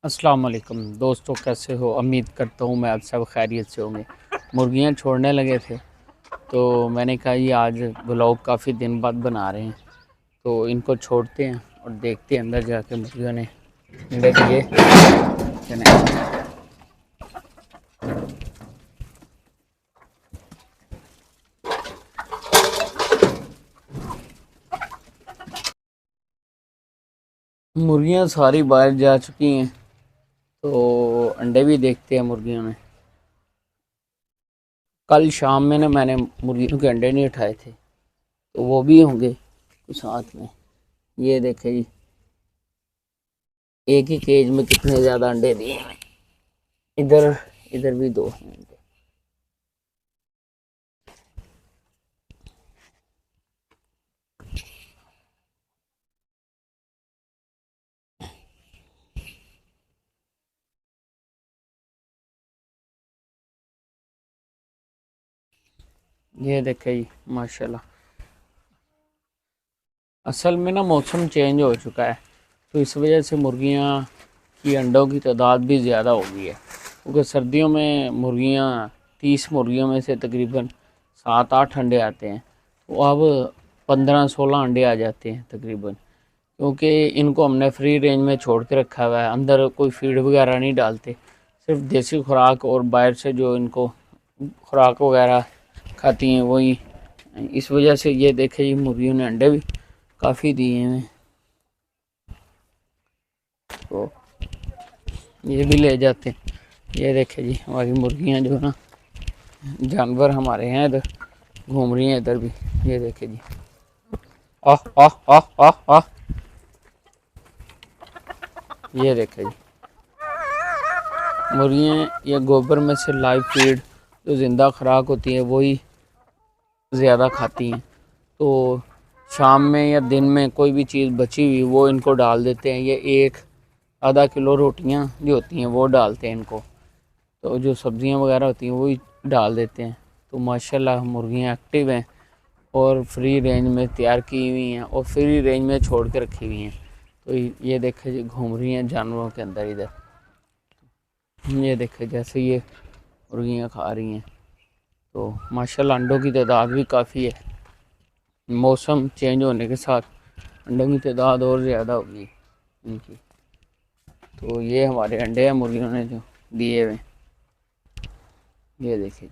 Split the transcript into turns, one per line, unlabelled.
अस्सलाम वालेकुम दोस्तों, कैसे हो? उम्मीद करता हूँ मैं आप सब खैरियत से होंगे। मुर्गियाँ छोड़ने लगे थे तो मैंने कहा ये आज ब्लॉग काफ़ी दिन बाद बना रहे हैं तो इनको छोड़ते हैं और देखते हैं अंदर जाके मुर्गियों ने अंडे दिए कि नहीं। मुर्गियाँ सारी बाहर जा चुकी हैं तो अंडे भी देखते हैं मुर्गियों ने। कल शाम में ना मैंने मुर्गियों के अंडे नहीं उठाए थे तो वो भी होंगे कुछ साथ में। ये देखे जी, एक ही केज में कितने ज़्यादा अंडे दिए हैं। इधर इधर भी दो हैं। ये देखे जी, माशाल्लाह। असल में ना मौसम चेंज हो चुका है तो इस वजह से मुर्गियाँ की अंडों की तादाद भी ज़्यादा हो गई है, क्योंकि सर्दियों में मुर्गियाँ 30 मुर्गियों में से तकरीबन 7-8 अंडे आते हैं तो अब 15-16 अंडे आ जाते हैं तकरीबन, क्योंकि इनको हमने फ्री रेंज में छोड़ के रखा हुआ है। अंदर कोई फीड वगैरह नहीं डालते, सिर्फ देसी खुराक और बाहर से जो इनको खुराक वगैरह खाती हैं वही। इस वजह से ये देखे जी, मुर्गियों ने अंडे भी काफ़ी दिए हैं तो ये भी ले जाते हैं। ये देखे जी, हमारी मुर्गियाँ जो है ना, जानवर हमारे हैं इधर घूम रही हैं इधर भी। ये देखे जी, आह आह आह आह आह। ये देखे जी, मुर्गियाँ ये गोबर में से लाइव फीड जो ज़िंदा खुराक होती है वही ज़्यादा खाती हैं। तो शाम में या दिन में कोई भी चीज़ बची हुई वो इनको डाल देते हैं। ये 1-आधा किलो रोटियां जो होती हैं वो डालते हैं इनको, तो जो सब्जियां वगैरह होती हैं वही डाल देते हैं। तो माशाल्लाह मुर्गियां एक्टिव हैं और फ्री रेंज में तैयार की हुई हैं और फ्री रेंज में छोड़ के रखी हुई हैं। तो ये देखे जी, घूम रही हैं जानवरों के अंदर इधर। ये देखे जैसे ये मुर्गियाँ खा रही हैं तो माशाल्लाह अंडों की तादाद भी काफ़ी है। मौसम चेंज होने के साथ अंडों की तादाद और ज़्यादा होगी इनकी। तो ये हमारे अंडे हैं मुर्गियों ने जो दिए हुए, ये देखिए।